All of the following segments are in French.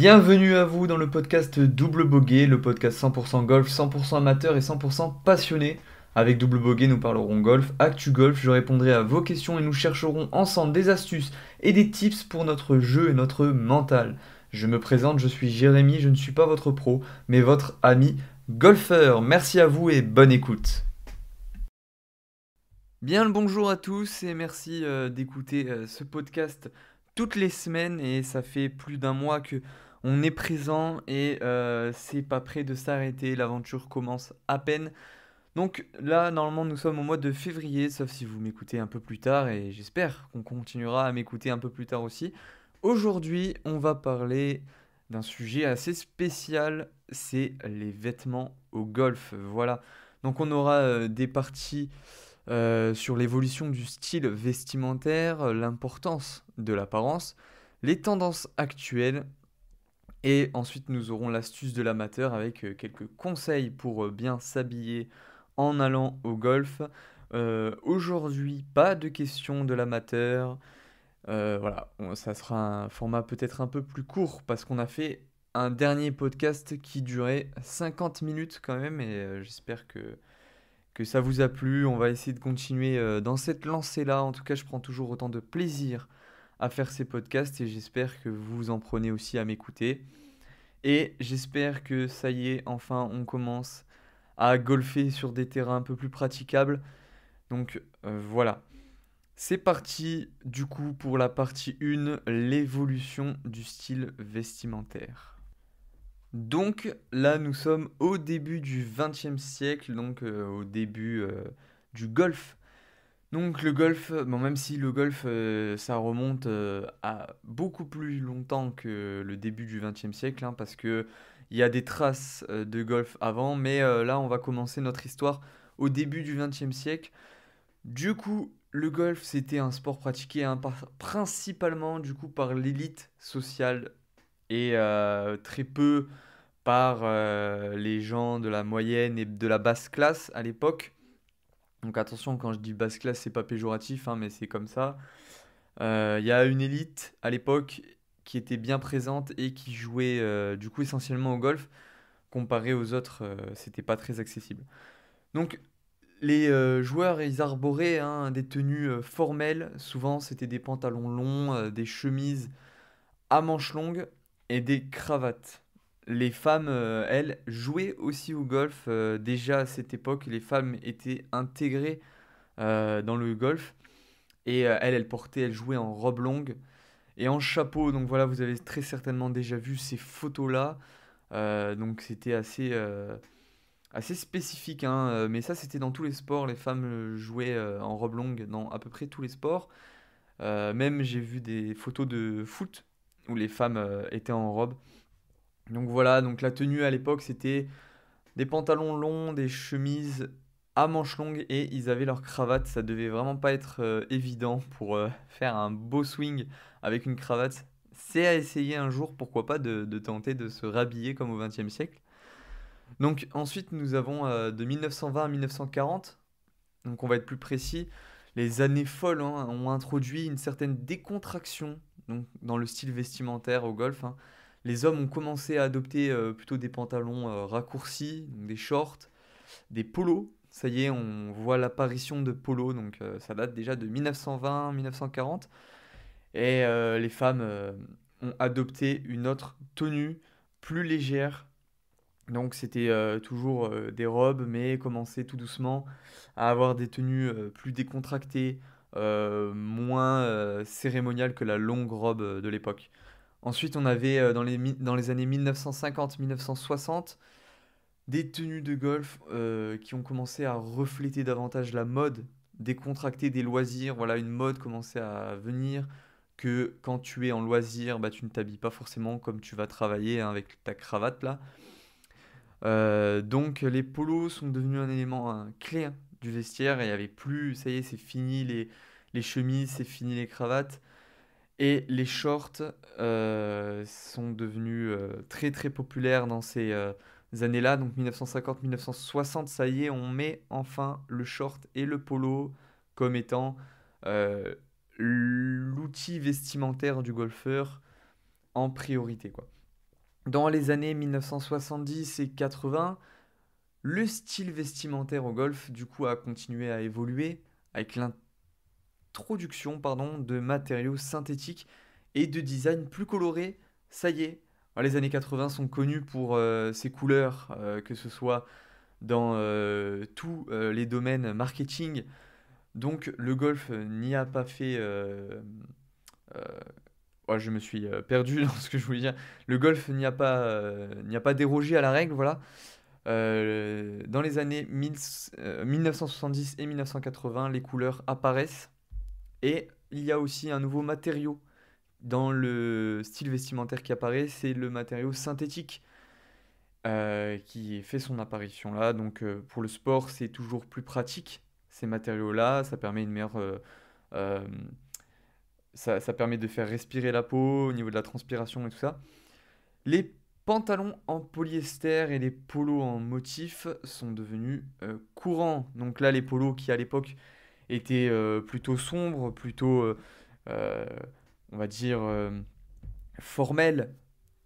Bienvenue à vous dans le podcast Double Bogey, le podcast 100% golf, 100% amateur et 100% passionné. Avec Double Bogey, nous parlerons golf, actu golf, je répondrai à vos questions et nous chercherons ensemble des astuces et des tips pour notre jeu et notre mental. Je me présente, je suis Jérémy, je ne suis pas votre pro, mais votre ami golfeur. Merci à vous et bonne écoute. Bien le bonjour à tous et merci d'écouter ce podcast toutes les semaines et ça fait plus d'un mois que on est présent et c'est pas prêt de s'arrêter, l'aventure commence à peine. Donc là normalement nous sommes au mois de février, sauf si vous m'écoutez un peu plus tard et j'espère qu'on continuera à m'écouter un peu plus tard aussi. Aujourd'hui on va parler d'un sujet assez spécial, c'est les vêtements au golf, voilà. Donc on aura des parties sur l'évolution du style vestimentaire, l'importance de l'apparence, les tendances actuelles, et ensuite nous aurons l'astuce de l'amateur avec quelques conseils pour bien s'habiller en allant au golf. Aujourd'hui, pas de questions de l'amateur. Voilà, ça sera un format peut-être un peu plus court parce qu'on a fait un dernier podcast qui durait 50 minutes quand même et j'espère que ça vous a plu. On va essayer de continuer dans cette lancée-là. En tout cas, je prends toujours autant de plaisir à faire ces podcasts et j'espère que vous en prenez aussi à m'écouter. Et j'espère que ça y est, enfin, on commence à golfer sur des terrains un peu plus praticables. Donc voilà. C'est parti du coup pour la partie 1, l'évolution du style vestimentaire. Donc là, nous sommes au début du XXe siècle, donc au début du golf. Donc le golf, bon, même si le golf, ça remonte à beaucoup plus longtemps que le début du XXe siècle, hein, parce que il y a des traces de golf avant, mais là, on va commencer notre histoire au début du XXe siècle. Du coup, le golf, c'était un sport pratiqué hein, principalement du coup par l'élite sociale et très peu par les gens de la moyenne et de la basse classe à l'époque. Donc attention, quand je dis basse classe, c'est pas péjoratif, hein, mais c'est comme ça. Il y a une élite à l'époque qui était bien présente et qui jouait du coup essentiellement au golf. Comparé aux autres, c'était pas très accessible. Donc les joueurs, ils arboraient hein, des tenues formelles. Souvent, c'était des pantalons longs, des chemises à manches longues et des cravates. Les femmes, elles, jouaient aussi au golf. Déjà à cette époque, les femmes étaient intégrées dans le golf. Et elle portait, elle jouait en robe longue et en chapeau. Donc voilà, vous avez très certainement déjà vu ces photos-là. Donc c'était assez spécifique, hein. Mais ça, c'était dans tous les sports. Les femmes jouaient en robe longue dans à peu près tous les sports. Même j'ai vu des photos de foot où les femmes étaient en robe. Donc voilà, donc la tenue à l'époque, c'était des pantalons longs, des chemises à manches longues et ils avaient leur cravate. Ça devait vraiment pas être évident pour faire un beau swing avec une cravate. C'est à essayer un jour, pourquoi pas, de tenter de se rhabiller comme au XXe siècle. Donc ensuite, nous avons de 1920 à 1940, donc on va être plus précis. Les années folles hein, ont introduit une certaine décontraction donc, dans le style vestimentaire au golf, hein. Les hommes ont commencé à adopter plutôt des pantalons raccourcis, donc des shorts, des polos. Ça y est, on voit l'apparition de polos, donc ça date déjà de 1920-1940. Et les femmes ont adopté une autre tenue plus légère. Donc c'était toujours des robes, mais commençaient tout doucement à avoir des tenues plus décontractées, moins cérémoniales que la longue robe de l'époque. Ensuite, on avait dans les années 1950-1960 des tenues de golf qui ont commencé à refléter davantage la mode, décontractée des loisirs. Voilà, une mode commençait à venir que quand tu es en loisir, bah, tu ne t'habilles pas forcément comme tu vas travailler hein, avec ta cravate là. Donc les polos sont devenus un élément clé hein, du vestiaire et il y avait plus, ça y est, c'est fini les chemises, c'est fini les cravates. Et les shorts sont devenus très très populaires dans ces années-là, donc 1950-1960, ça y est, on met enfin le short et le polo comme étant euh, l'outil vestimentaire du golfeur en priorité, quoi. Dans les années 1970 et 80, le style vestimentaire au golf, du coup, a continué à évoluer avec l'introduction, pardon, de matériaux synthétiques et de designs plus colorés. Ça y est, les années 80 sont connues pour ces couleurs, que ce soit dans tous les domaines marketing. Donc le golf n'y a pas fait... euh, ouais, je me suis perdu dans ce que je voulais dire. Le golf n'y a pas dérogé à la règle, voilà. Dans les années 1970 et 1980, les couleurs apparaissent et il y a aussi un nouveau matériau dans le style vestimentaire qui apparaît, c'est le matériau synthétique qui fait son apparition là. Donc pour le sport, c'est toujours plus pratique ces matériaux-là. Ça permet une meilleure, euh, ça permet de faire respirer la peau au niveau de la transpiration et tout ça. Les pantalons en polyester et les polos en motif sont devenus courants. Donc là, les polos qui à l'époque étaient plutôt sombres, plutôt, euh, on va dire, formels,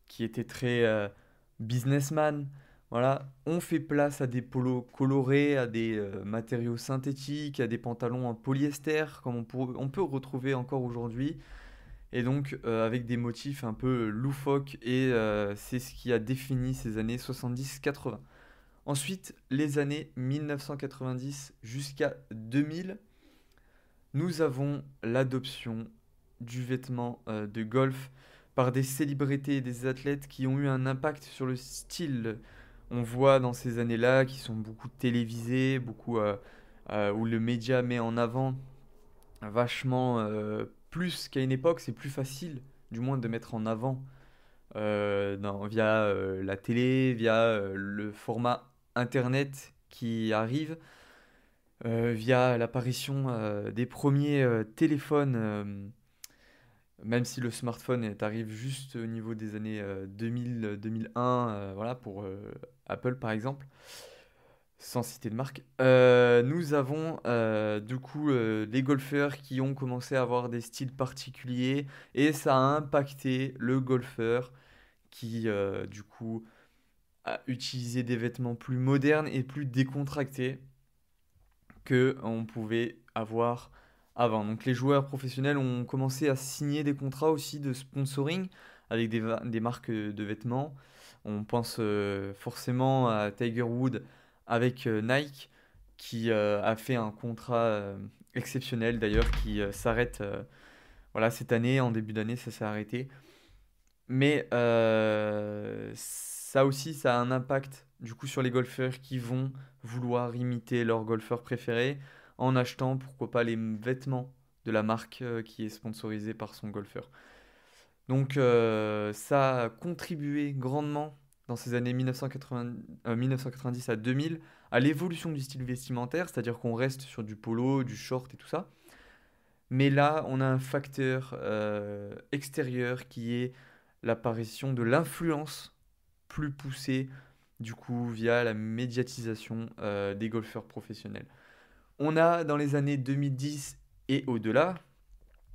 qui étaient très businessman, voilà, on fait place à des polos colorés, à des matériaux synthétiques, à des pantalons en polyester, comme on peut retrouver encore aujourd'hui, et donc avec des motifs un peu loufoques, et c'est ce qui a défini ces années 70-80. Ensuite, les années 1990 jusqu'à 2000, nous avons l'adoption du vêtement de golf par des célébrités et des athlètes qui ont eu un impact sur le style. On voit dans ces années-là qui sont beaucoup télévisés, beaucoup où le média met en avant vachement plus qu'à une époque, c'est plus facile du moins de mettre en avant via la télé, via le format internet qui arrive via l'apparition des premiers téléphones, même si le smartphone arrive juste au niveau des années 2000-2001, voilà, pour Apple par exemple, sans citer de marque. Nous avons du coup les golfeurs qui ont commencé à avoir des styles particuliers et ça a impacté le golfeur qui du coup a utilisé des vêtements plus modernes et plus décontractés que on pouvait avoir avant. Donc les joueurs professionnels ont commencé à signer des contrats aussi de sponsoring avec des marques de vêtements. On pense forcément à Tiger Woods avec Nike qui a fait un contrat exceptionnel d'ailleurs qui s'arrête voilà, cette année, en début d'année ça s'est arrêté. Mais ça aussi, ça a un impact du coup sur les golfeurs qui vont vouloir imiter leur golfeur préféré en achetant, pourquoi pas, les vêtements de la marque qui est sponsorisée par son golfeur. Donc ça a contribué grandement dans ces années 1990 à 2000 à l'évolution du style vestimentaire, c'est-à-dire qu'on reste sur du polo, du short et tout ça. Mais là, on a un facteur extérieur qui est l'apparition de l'influence plus poussée, du coup, via la médiatisation des golfeurs professionnels. On a dans les années 2010 et au-delà,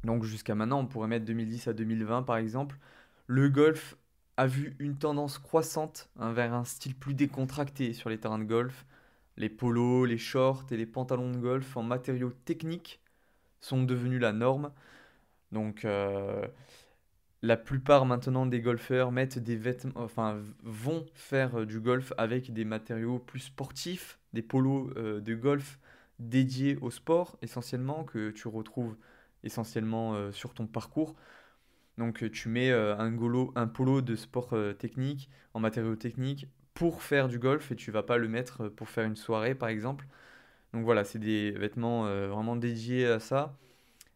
donc jusqu'à maintenant, on pourrait mettre 2010 à 2020 par exemple, le golf a vu une tendance croissante vers un style plus décontracté sur les terrains de golf. Les polos, les shorts et les pantalons de golf en matériaux techniques sont devenus la norme. Donc, la plupart maintenant des golfeurs mettent des vêtements, enfin vont faire du golf avec des matériaux plus sportifs, des polos de golf dédiés au sport essentiellement que tu retrouves essentiellement sur ton parcours. Donc tu mets un polo de sport technique en matériaux techniques pour faire du golf et tu vas pas le mettre pour faire une soirée par exemple. Donc voilà, c'est des vêtements vraiment dédiés à ça.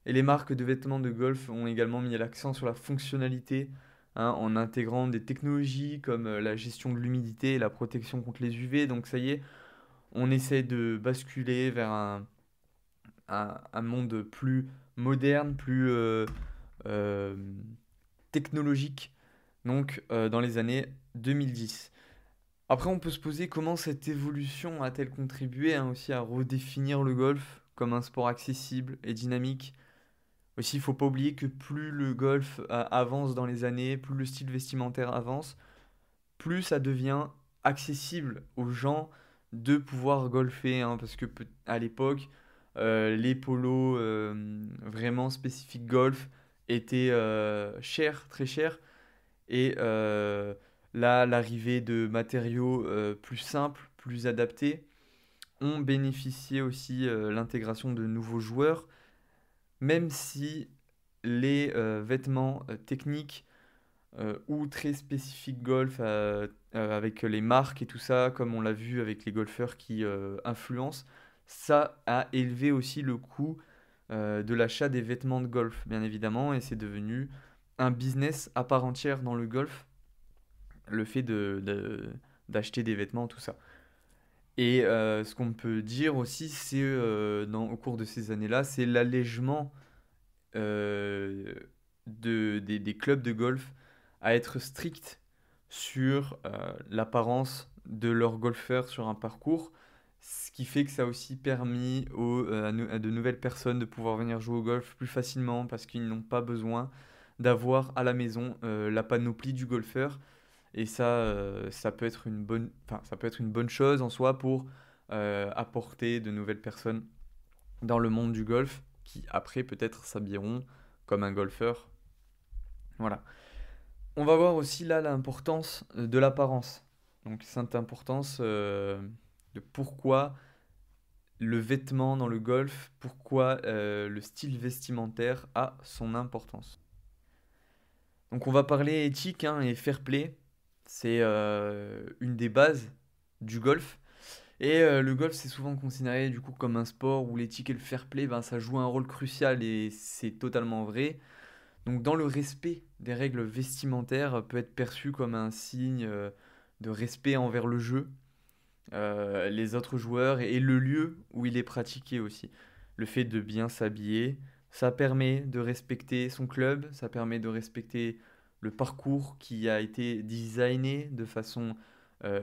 Et les marques de vêtements de golf ont également mis l'accent sur la fonctionnalité hein, en intégrant des technologies comme la gestion de l'humidité et la protection contre les UV. Donc ça y est, on essaie de basculer vers un monde plus moderne, plus euh, technologique, donc dans les années 2010. Après, on peut se poser comment cette évolution a-t-elle contribué hein, aussi à redéfinir le golf comme un sport accessible et dynamique. Aussi, il faut pas oublier que plus le golf avance dans les années, plus le style vestimentaire avance, plus ça devient accessible aux gens de pouvoir golfer, hein, parce que à l'époque, les polos vraiment spécifiques golf étaient chers, très chers, et là, l'arrivée de matériaux plus simples, plus adaptés, ont bénéficié aussi l'intégration de nouveaux joueurs, même si les vêtements techniques ou très spécifiques golf avec les marques et tout ça, comme on l'a vu avec les golfeurs qui influencent, ça a élevé aussi le coût de l'achat des vêtements de golf, bien évidemment, et c'est devenu un business à part entière dans le golf, le fait d'acheter des vêtements, tout ça. Et ce qu'on peut dire aussi, c'est au cours de ces années-là, c'est l'allègement euh, des clubs de golf à être stricts sur l'apparence de leurs golfeurs sur un parcours, ce qui fait que ça a aussi permis à de nouvelles personnes de pouvoir venir jouer au golf plus facilement parce qu'ils n'ont pas besoin d'avoir à la maison la panoplie du golfeur. Et ça, ça peut être enfin, ça peut être une bonne chose en soi pour apporter de nouvelles personnes dans le monde du golf qui après peut-être s'habilleront comme un golfeur. Voilà. On va voir aussi là l'importance de l'apparence. Donc cette importance de pourquoi le vêtement dans le golf, pourquoi le style vestimentaire a son importance. Donc on va parler éthique, hein, et fair play. C'est une des bases du golf. Et le golf, c'est souvent considéré du coup comme un sport où l'éthique et le fair play, ben, ça joue un rôle crucial et c'est totalement vrai. Donc dans le respect des règles vestimentaires peut être perçu comme un signe de respect envers le jeu, les autres joueurs et le lieu où il est pratiqué aussi. Le fait de bien s'habiller, ça permet de respecter son club, ça permet de respecter le parcours qui a été designé de façon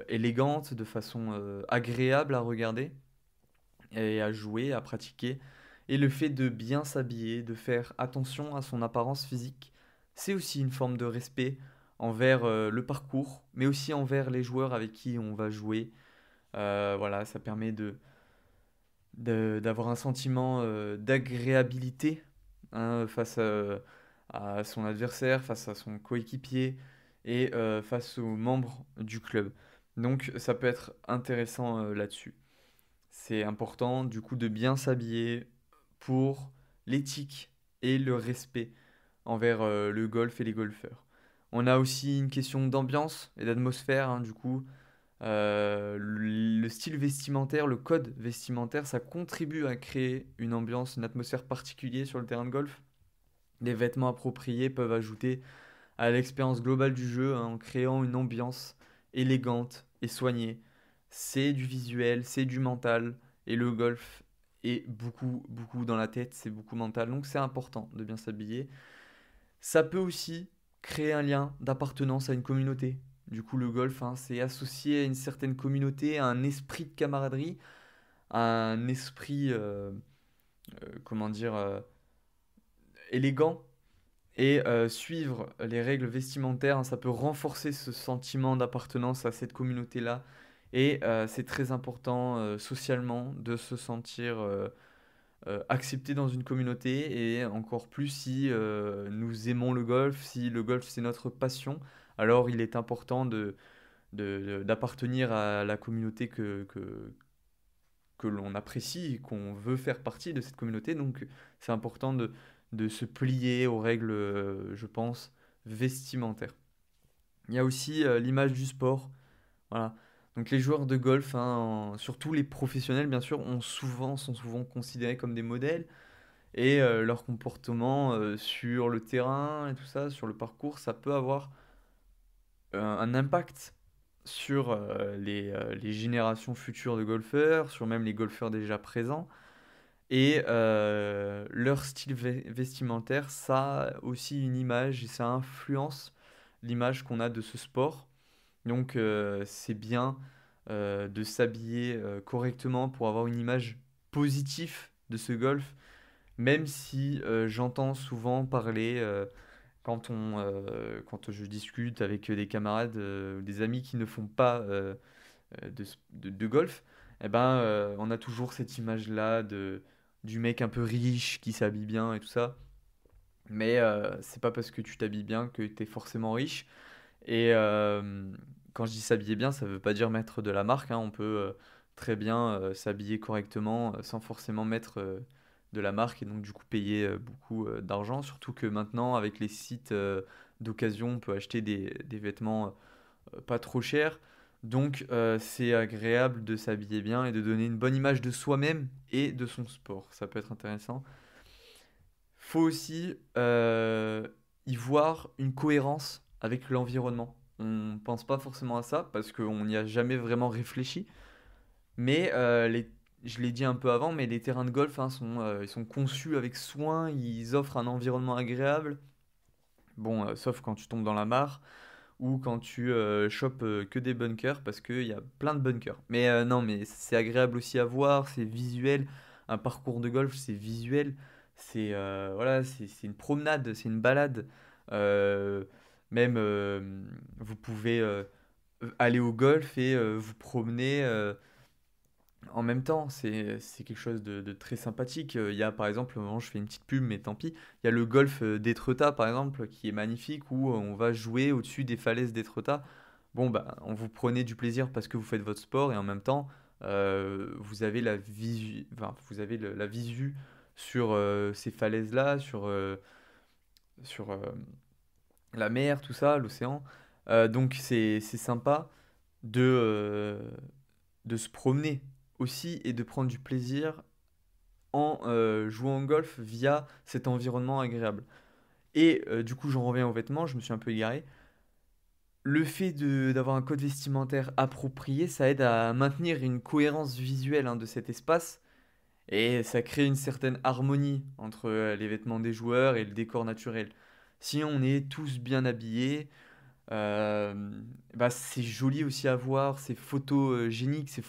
élégante, de façon agréable à regarder et à jouer, à pratiquer. Et le fait de bien s'habiller, de faire attention à son apparence physique, c'est aussi une forme de respect envers le parcours, mais aussi envers les joueurs avec qui on va jouer. Voilà, ça permet d'avoir un sentiment d'agréabilité, hein, face à son adversaire, face à son coéquipier et face aux membres du club. Donc ça peut être intéressant là-dessus. C'est important du coup de bien s'habiller pour l'éthique et le respect envers le golf et les golfeurs. On a aussi une question d'ambiance et d'atmosphère, hein, du coup. Le style vestimentaire, le code vestimentaire, ça contribue à créer une ambiance, une atmosphère particulière sur le terrain de golf. Des vêtements appropriés peuvent ajouter à l'expérience globale du jeu, hein, en créant une ambiance élégante et soignée. C'est du visuel, c'est du mental, et le golf est beaucoup, beaucoup dans la tête, c'est beaucoup mental, donc c'est important de bien s'habiller. Ça peut aussi créer un lien d'appartenance à une communauté. Du coup, le golf, hein, c'est associé à une certaine communauté, à un esprit de camaraderie, à un esprit, comment dire, élégant. Et suivre les règles vestimentaires, hein, ça peut renforcer ce sentiment d'appartenance à cette communauté-là. Et c'est très important socialement de se sentir accepté dans une communauté et encore plus si nous aimons le golf, si le golf c'est notre passion, alors il est important d'appartenir à la communauté que l'on apprécie et qu'on veut faire partie de cette communauté. Donc c'est important de se plier aux règles, je pense, vestimentaires. Il y a aussi l'image du sport. Voilà. Donc les joueurs de golf, hein, surtout les professionnels bien sûr, sont souvent considérés comme des modèles et leur comportement sur le terrain et tout ça, sur le parcours, ça peut avoir un impact sur les générations futures de golfeurs, sur même les golfeurs déjà présents. Et leur style vestimentaire, ça a aussi une image et ça influence l'image qu'on a de ce sport. Donc c'est bien de s'habiller correctement pour avoir une image positive de ce golf, même si j'entends souvent parler quand je discute avec des camarades, des amis qui ne font pas de golf, eh ben, on a toujours cette image-là du mec un peu riche qui s'habille bien et tout ça. Mais c'est pas parce que tu t'habilles bien que tu es forcément riche. Et quand je dis s'habiller bien, ça veut pas dire mettre de la marque, hein. On peut très bien s'habiller correctement sans forcément mettre de la marque et donc du coup payer beaucoup d'argent. Surtout que maintenant, avec les sites d'occasion, on peut acheter des vêtements pas trop chers. Donc c'est agréable de s'habiller bien et de donner une bonne image de soi-même et de son sport. Ça peut être intéressant. Faut aussi y voir une cohérence avec l'environnement. On pense pas forcément à ça parce qu'on n'y a jamais vraiment réfléchi. Mais je l'ai dit un peu avant, mais les terrains de golf hein, ils sont conçus avec soin, ils offrent un environnement agréable. Bon, sauf quand tu tombes dans la mare ou quand tu chopes que des bunkers parce qu'il y a plein de bunkers. Mais non, mais c'est agréable aussi à voir, c'est visuel. Un parcours de golf, c'est visuel. C'est voilà, c'est une promenade, c'est une balade. Euh, Même vous pouvez aller au golf et vous promener en même temps, c'est quelque chose de très sympathique. Il y a par exemple, au moment où je fais une petite pub, mais tant pis, il y a le golf d'Étretat par exemple, qui est magnifique, où on va jouer au-dessus des falaises d'Étretat. Bon, bah, on vous prenez du plaisir parce que vous faites votre sport et en même temps, vous avez vous avez la visu sur ces falaises-là, sur la mer, tout ça, l'océan. Donc c'est sympa de, de se promener aussi et de prendre du plaisir en jouant au golf via cet environnement agréable. Et du coup, j'en reviens aux vêtements, je me suis un peu égaré. Le fait d'avoir un code vestimentaire approprié, ça aide à maintenir une cohérence visuelle hein, de cet espace et ça crée une certaine harmonie entre les vêtements des joueurs et le décor naturel. Si on est tous bien habillés, euh, bah c'est joli aussi à voir, c'est photogénique, c'est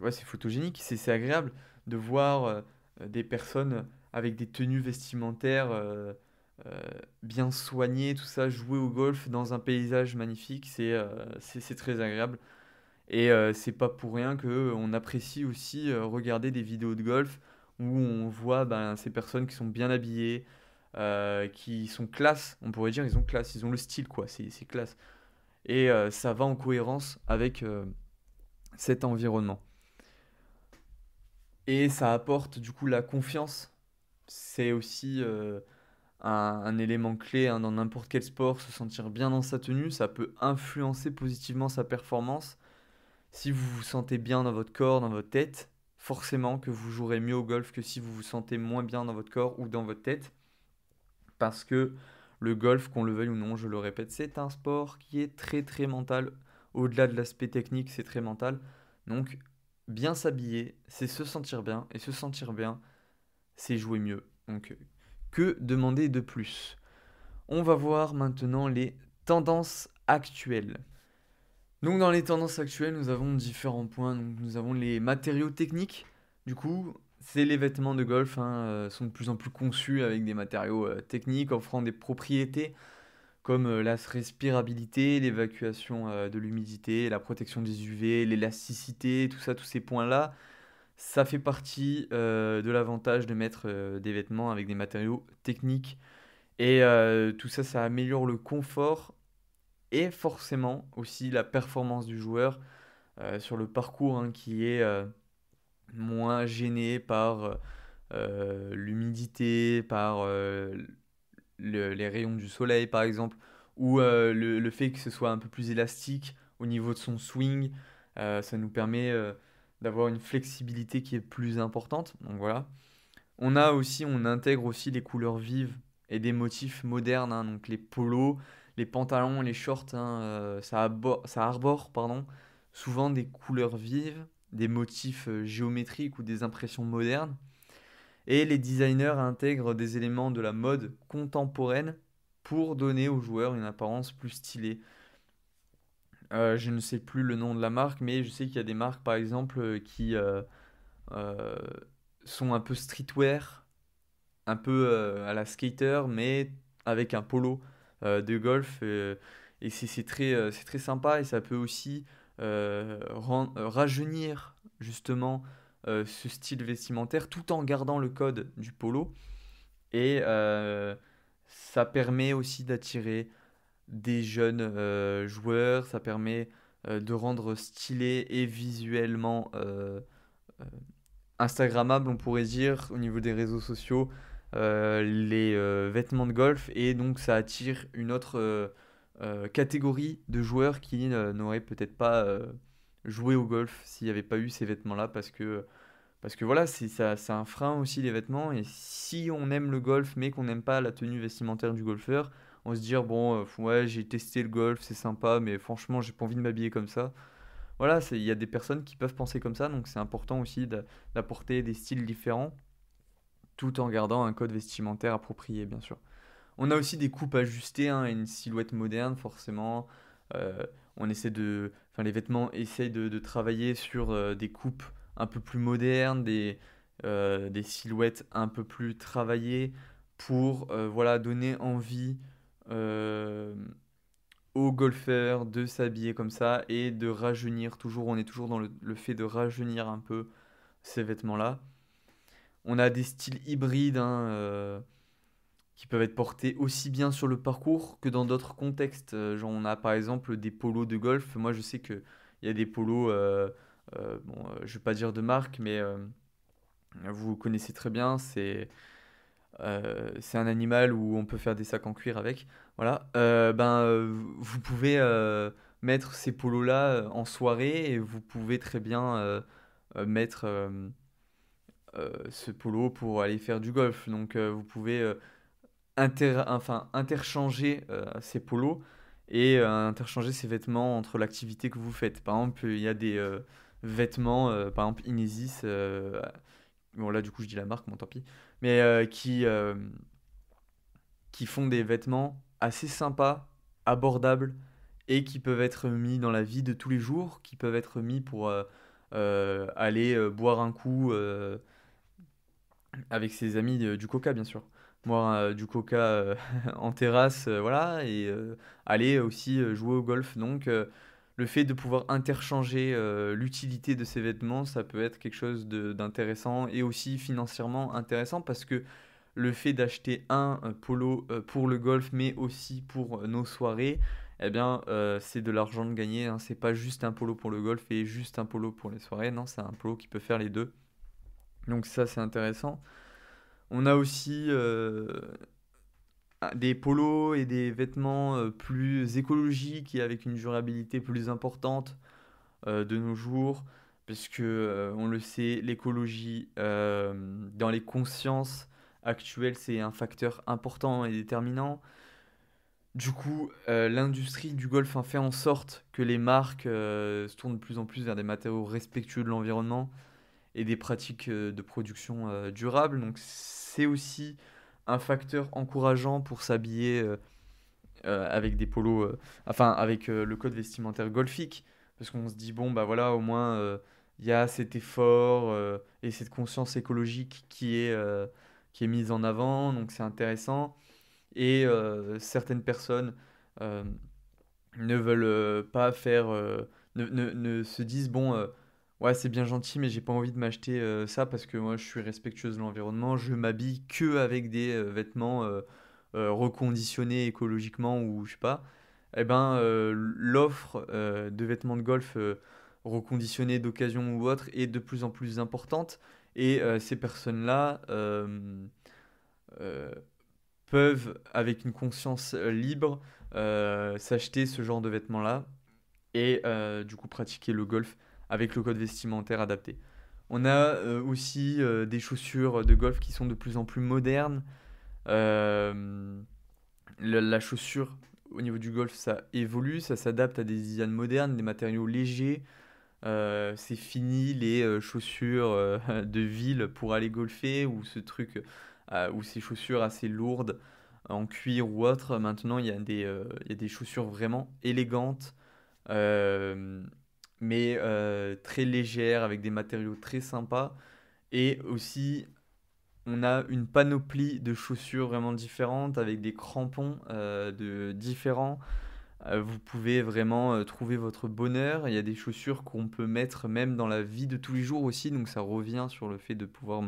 ouais, c'est photogénique, c'est agréable de voir des personnes avec des tenues vestimentaires euh, bien soignées, tout ça, jouer au golf dans un paysage magnifique, c'est très agréable. Et c'est pas pour rien que on apprécie aussi regarder des vidéos de golf où on voit ben, ces personnes qui sont bien habillées, qui sont classe, on pourrait dire ils ont classe, ils ont le style quoi, c'est classe. Et ça va en cohérence avec cet environnement. Et ça apporte du coup la confiance. C'est aussi un élément clé hein, dans n'importe quel sport, se sentir bien dans sa tenue, ça peut influencer positivement sa performance. Si vous vous sentez bien dans votre corps, dans votre tête, forcément que vous jouerez mieux au golf que si vous vous sentez moins bien dans votre corps ou dans votre tête. Parce que le golf, qu'on le veuille ou non, je le répète, c'est un sport qui est très très mental. Au-delà de l'aspect technique, c'est très mental. Donc, bien s'habiller, c'est se sentir bien. Et se sentir bien, c'est jouer mieux. Donc, que demander de plus? On va voir maintenant les tendances actuelles. Donc dans les tendances actuelles, nous avons différents points. Donc, nous avons les matériaux techniques. Du coup, c'est les vêtements de golf hein, sont de plus en plus conçus avec des matériaux techniques offrant des propriétés comme la respirabilité, l'évacuation de l'humidité, la protection des UV, l'élasticité, tout ça, tous ces points-là, ça fait partie de l'avantage de mettre des vêtements avec des matériaux techniques. Et tout ça, ça améliore le confort et forcément aussi la performance du joueur sur le parcours hein, qui est moins gêné par l'humidité, par les rayons du soleil par exemple, ou le fait que ce soit un peu plus élastique au niveau de son swing. Ça nous permet d'avoir une flexibilité qui est plus importante. Donc voilà. On intègre aussi les couleurs vives et des motifs modernes, hein, donc les polos, les pantalons, les shorts, hein, ça arbore, pardon, souvent des couleurs vives, des motifs géométriques ou des impressions modernes. Et les designers intègrent des éléments de la mode contemporaine pour donner aux joueurs une apparence plus stylée. Je ne sais plus le nom de la marque, mais je sais qu'il y a des marques, par exemple, qui euh, sont un peu streetwear, un peu à la skater, mais avec un polo de golf. Et c'est très sympa et ça peut aussi rajeunir justement ce style vestimentaire tout en gardant le code du polo. Et ça permet aussi d'attirer des jeunes joueurs, ça permet de rendre stylé et visuellement euh, Instagrammable, on pourrait dire, au niveau des réseaux sociaux, les vêtements de golf. Et donc ça attire une autre catégorie de joueurs qui n'auraient peut-être pas joué au golf s'il n'y avait pas eu ces vêtements-là, parce que voilà, c'est un frein aussi les vêtements. Et si on aime le golf mais qu'on n'aime pas la tenue vestimentaire du golfeur, on se dit bon, ouais, j'ai testé le golf, c'est sympa, mais franchement, j'ai pas envie de m'habiller comme ça. Voilà, il y a des personnes qui peuvent penser comme ça, donc c'est important aussi d'apporter des styles différents tout en gardant un code vestimentaire approprié, bien sûr. On a aussi des coupes ajustées, hein, et une silhouette moderne, forcément. Euh, enfin, les vêtements essayent de travailler sur des coupes un peu plus modernes, des silhouettes un peu plus travaillées pour voilà, donner envie euh, aux golfeurs de s'habiller comme ça et de rajeunir toujours. On est toujours dans le fait de rajeunir un peu ces vêtements-là. On a des styles hybrides, hein, qui peuvent être portés aussi bien sur le parcours que dans d'autres contextes. Genre, on a par exemple des polos de golf. Moi, je sais qu'il y a des polos, bon, je ne vais pas dire de marque, mais vous connaissez très bien. C'est un animal où on peut faire des sacs en cuir avec. Voilà. Vous pouvez mettre ces polos-là en soirée et vous pouvez très bien mettre ce polo pour aller faire du golf. Donc, vous pouvez interchanger ces polos et interchanger ces vêtements entre l'activité que vous faites. Par exemple, il y a des vêtements, par exemple Inesis, bon là du coup je dis la marque, bon tant pis, mais qui font des vêtements assez sympas, abordables et qui peuvent être mis dans la vie de tous les jours, qui peuvent être mis pour aller boire un coup avec ses amis du Coca, bien sûr. Boire du Coca en terrasse, voilà, et aller aussi jouer au golf. Donc, le fait de pouvoir interchanger l'utilité de ces vêtements, ça peut être quelque chose d'intéressant et aussi financièrement intéressant parce que le fait d'acheter un polo pour le golf, mais aussi pour nos soirées, eh bien, c'est de l'argent de gagner, hein. C'est pas juste un polo pour le golf et juste un polo pour les soirées. Non, c'est un polo qui peut faire les deux. Donc ça, c'est intéressant. On a aussi des polos et des vêtements plus écologiques et avec une durabilité plus importante de nos jours, puisque on le sait, l'écologie dans les consciences actuelles, c'est un facteur important et déterminant. Du coup, l'industrie du golf a fait en sorte que les marques se tournent de plus en plus vers des matériaux respectueux de l'environnement et des pratiques de production durables. Donc c'est aussi un facteur encourageant pour s'habiller avec des polos, enfin avec le code vestimentaire golfique, parce qu'on se dit bon bah voilà au moins il y a cet effort et cette conscience écologique qui est mise en avant, donc c'est intéressant. Et certaines personnes euh, ne veulent pas faire, ne se disent bon, ouais, c'est bien gentil, mais j'ai pas envie de m'acheter ça parce que moi je suis respectueuse de l'environnement, je m'habille que avec des vêtements reconditionnés écologiquement ou je sais pas. Eh ben, l'offre de vêtements de golf reconditionnés d'occasion ou autre est de plus en plus importante et ces personnes-là euh, peuvent, avec une conscience libre, s'acheter ce genre de vêtements-là et du coup pratiquer le golf avec le code vestimentaire adapté. On a aussi des chaussures de golf qui sont de plus en plus modernes. Euh, la chaussure au niveau du golf, ça évolue, ça s'adapte à des designs modernes, des matériaux légers. C'est fini les chaussures de ville pour aller golfer ou ce truc ou ces chaussures assez lourdes en cuir ou autre. Maintenant, il y a des chaussures vraiment élégantes, euh, mais très légères avec des matériaux très sympas et aussi on a une panoplie de chaussures vraiment différentes avec des crampons différents. Vous pouvez vraiment trouver votre bonheur. Il y a des chaussures qu'on peut mettre même dans la vie de tous les jours aussi, donc ça revient sur le fait de pouvoir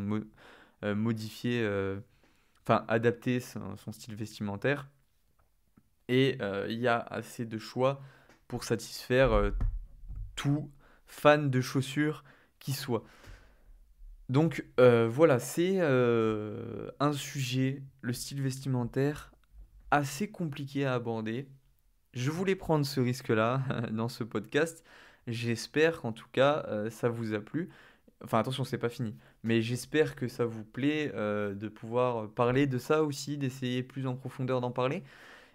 modifier, enfin adapter son style vestimentaire. Et il y a assez de choix pour satisfaire tout fan de chaussures qui soit. Donc voilà, c'est un sujet, le style vestimentaire, assez compliqué à aborder. Je voulais prendre ce risque-là dans ce podcast. J'espère qu'en tout cas, ça vous a plu. Enfin, attention, c'est pas fini. Mais j'espère que ça vous plaît de pouvoir parler de ça aussi, d'essayer plus en profondeur d'en parler.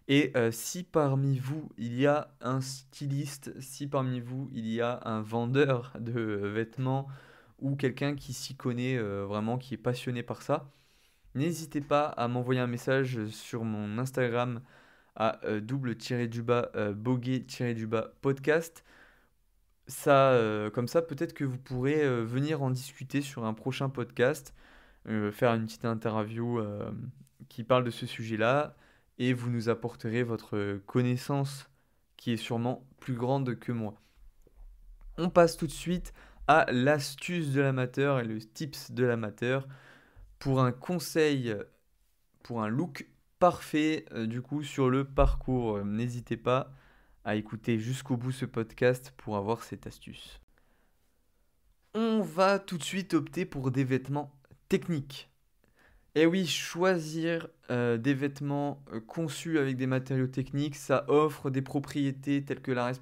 Et si parmi vous, il y a un styliste, si parmi vous, il y a un vendeur de vêtements ou quelqu'un qui s'y connaît vraiment, qui est passionné par ça, n'hésitez pas à m'envoyer un message sur mon Instagram à double-boguet-podcast. Ça, comme ça, peut-être que vous pourrez venir en discuter sur un prochain podcast, faire une petite interview qui parle de ce sujet-là, et vous nous apporterez votre connaissance qui est sûrement plus grande que moi. On passe tout de suite à l'astuce de l'amateur et le tips de l'amateur pour un conseil, pour un look parfait du coup sur le parcours. N'hésitez pas à écouter jusqu'au bout ce podcast pour avoir cette astuce. On va tout de suite opter pour des vêtements techniques. Et oui, choisir des vêtements conçus avec des matériaux techniques, ça offre des propriétés telles que la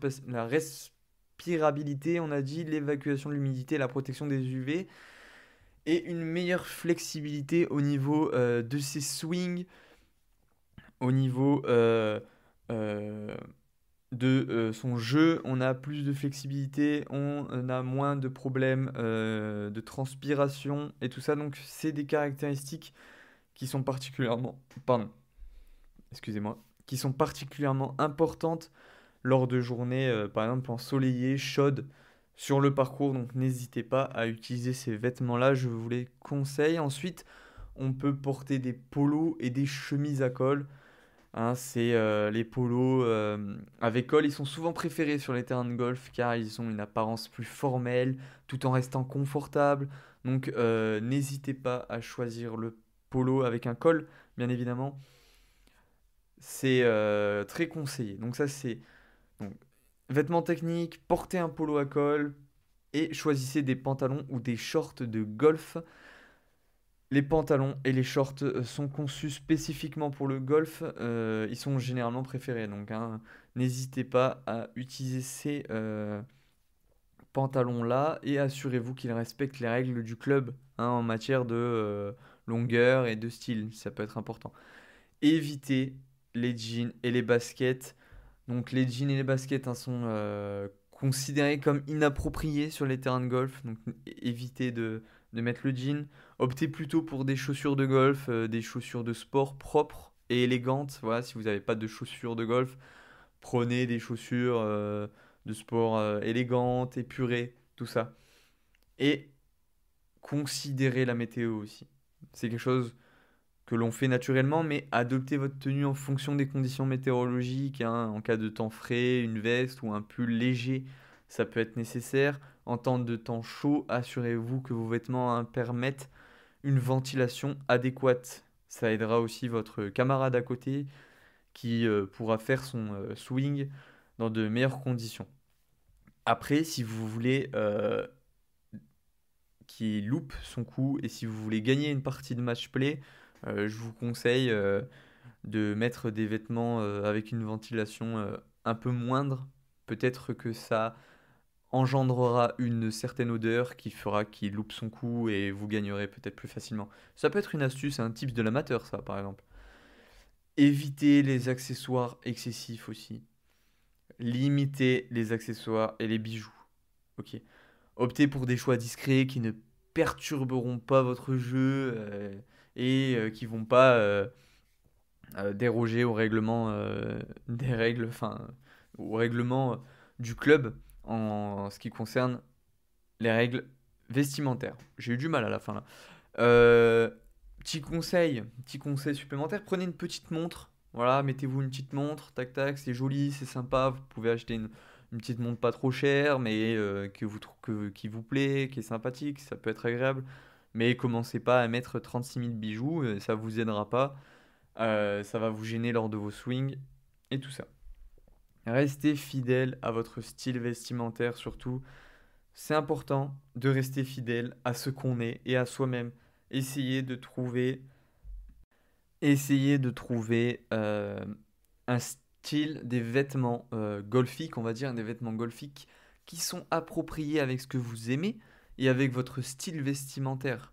respirabilité, on a dit, l'évacuation de l'humidité, la protection des UV, et une meilleure flexibilité au niveau de ses swings, au niveau euh, de son jeu, on a plus de flexibilité, on a moins de problèmes de transpiration et tout ça. Donc c'est des caractéristiques qui sont particulièrement, pardon, excusez-moi, qui sont particulièrement importantes lors de journées, par exemple ensoleillées, chaudes sur le parcours. Donc n'hésitez pas à utiliser ces vêtements-là, je vous les conseille. Ensuite, on peut porter des polos et des chemises à col. Hein, c'est les polos avec col, ils sont souvent préférés sur les terrains de golf car ils ont une apparence plus formelle tout en restant confortables. Donc n'hésitez pas à choisir le polo avec un col, bien évidemment. C'est très conseillé. Donc ça c'est donc, vêtements techniques, portez un polo à col et choisissez des pantalons ou des shorts de golf. Les pantalons et les shorts sont conçus spécifiquement pour le golf. Ils sont généralement préférés. Donc, hein, n'hésitez pas à utiliser ces pantalons-là et assurez-vous qu'ils respectent les règles du club hein, en matière de longueur et de style. Ça peut être important. Évitez les jeans et les baskets. Donc, les jeans et les baskets hein, sont considérés comme inappropriés sur les terrains de golf. Donc, évitez de mettre le jean. Optez plutôt pour des chaussures de golf, des chaussures de sport propres et élégantes. Voilà, si vous n'avez pas de chaussures de golf, prenez des chaussures de sport élégantes, épurées, tout ça. Et considérez la météo aussi. C'est quelque chose que l'on fait naturellement, mais adoptez votre tenue en fonction des conditions météorologiques. Hein. En cas de temps frais, une veste ou un pull léger, ça peut être nécessaire. En temps de temps chaud, assurez-vous que vos vêtements hein, permettent une ventilation adéquate. Ça aidera aussi votre camarade à côté qui pourra faire son swing dans de meilleures conditions. Après, si vous voulez qu'il loupe son coup et si vous voulez gagner une partie de match play, je vous conseille de mettre des vêtements avec une ventilation un peu moindre. Peut-être que ça engendrera une certaine odeur qui fera qu'il loupe son coup et vous gagnerez peut-être plus facilement. Ça peut être une astuce, un tips de l'amateur, ça, par exemple. Évitez les accessoires excessifs aussi. Limitez les accessoires et les bijoux. Ok. Optez pour des choix discrets qui ne perturberont pas votre jeu et qui vont pas déroger au règlement des règles, enfin au règlement du club en ce qui concerne les règles vestimentaires. J'ai eu du mal à la fin là. Euh, Petit conseil supplémentaire, prenez une petite montre. Voilà, mettez-vous une petite montre, tac tac, c'est joli, c'est sympa. Vous pouvez acheter une petite montre pas trop chère, mais qui vous plaît, qui est sympathique, ça peut être agréable. Mais commencez pas à mettre 36 000 bijoux, ça vous aidera pas. Ça va vous gêner lors de vos swings et tout ça. Restez fidèle à votre style vestimentaire surtout. C'est important de rester fidèle à ce qu'on est et à soi-même. Essayez de trouver, essayez de trouver un style, des vêtements golfiques, on va dire, des vêtements golfiques qui sont appropriés avec ce que vous aimez et avec votre style vestimentaire.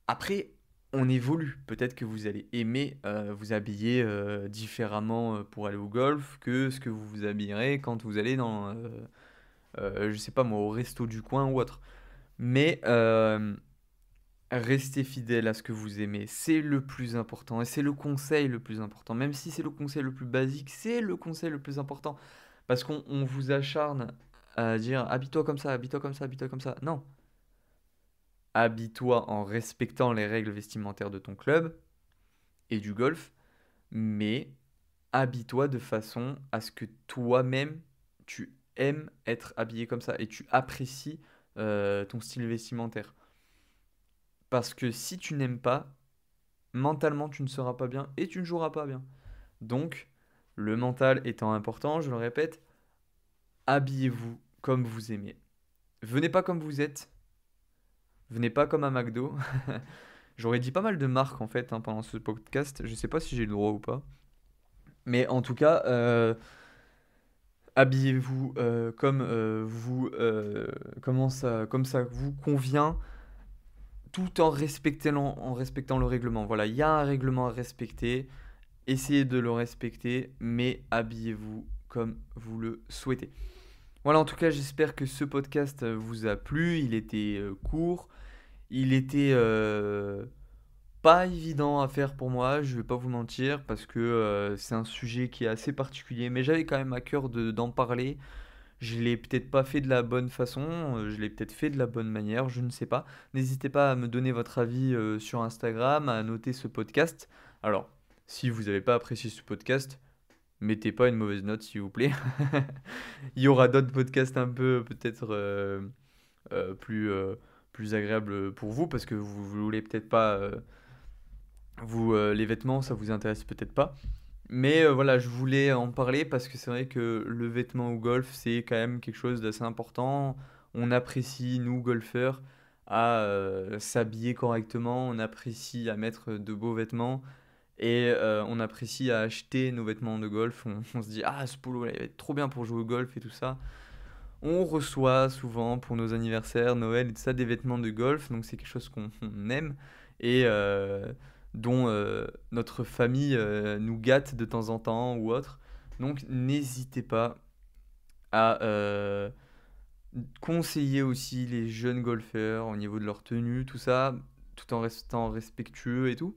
Après, on évolue. Peut-être que vous allez aimer vous habiller différemment pour aller au golf que ce que vous vous habillerez quand vous allez dans, je sais pas moi, au resto du coin ou autre. Mais restez fidèle à ce que vous aimez. C'est le plus important et c'est le conseil le plus important. Même si c'est le conseil le plus basique, c'est le conseil le plus important. Parce qu'on vous acharne à dire habille-toi comme ça, habille-toi comme ça, habille-toi comme ça. Non. Habille-toi en respectant les règles vestimentaires de ton club et du golf, mais habille-toi de façon à ce que toi-même, tu aimes être habillé comme ça et tu apprécies ton style vestimentaire. Parce que si tu n'aimes pas, mentalement, tu ne seras pas bien et tu ne joueras pas bien. Donc, le mental étant important, je le répète, habillez-vous comme vous aimez. Venez pas comme vous êtes, venez pas comme à McDo. J'aurais dit pas mal de marques en fait pendant ce podcast. Je sais pas si j'ai le droit ou pas. Mais en tout cas, habillez-vous comme ça vous convient, tout en respectant le règlement. Voilà, il y a un règlement à respecter. Essayez de le respecter, mais habillez-vous comme vous le souhaitez. Voilà, en tout cas, j'espère que ce podcast vous a plu. Il était court. Il était pas évident à faire pour moi, je vais pas vous mentir, parce que c'est un sujet qui est assez particulier, mais j'avais quand même à cœur d'en parler. Je l'ai peut-être pas fait de la bonne façon, je l'ai peut-être fait de la bonne manière, je ne sais pas. N'hésitez pas à me donner votre avis sur Instagram, à noter ce podcast. Alors, si vous n'avez pas apprécié ce podcast, mettez pas une mauvaise note s'il vous plaît. Il y aura d'autres podcasts un peu peut-être plus agréables pour vous, parce que vous voulez peut-être pas... vous, les vêtements, ça vous intéresse peut-être pas. Mais voilà, je voulais en parler parce que c'est vrai que le vêtement au golf, c'est quand même quelque chose d'assez important. On apprécie, nous, golfeurs, à s'habiller correctement, on apprécie à mettre de beaux vêtements et on apprécie à acheter nos vêtements de golf. On se dit, ah, ce polo, là, il va être trop bien pour jouer au golf et tout ça. On reçoit souvent pour nos anniversaires, Noël et tout ça, des vêtements de golf, donc c'est quelque chose qu'on aime et dont notre famille nous gâte de temps en temps ou autre. Donc n'hésitez pas à conseiller aussi les jeunes golfeurs au niveau de leur tenue, tout ça, tout en restant respectueux et tout.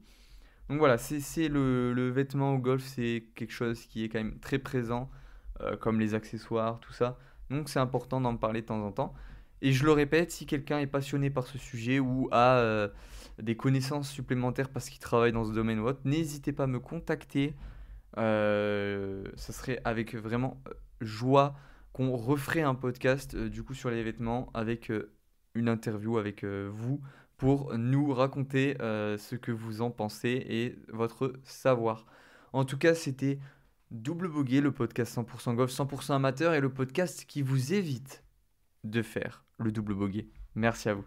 Donc voilà, c'est le vêtement au golf, c'est quelque chose qui est quand même très présent, comme les accessoires, tout ça. Donc c'est important d'en parler de temps en temps. Et je le répète, si quelqu'un est passionné par ce sujet ou a des connaissances supplémentaires parce qu'il travaille dans ce domaine ou autre, n'hésitez pas à me contacter. Ça serait avec vraiment joie qu'on referait un podcast du coup sur les vêtements avec une interview avec vous pour nous raconter ce que vous en pensez et votre savoir. En tout cas, c'était Double Bogey, le podcast 100% golf, 100% amateur et le podcast qui vous évite de faire le double bogey. Merci à vous.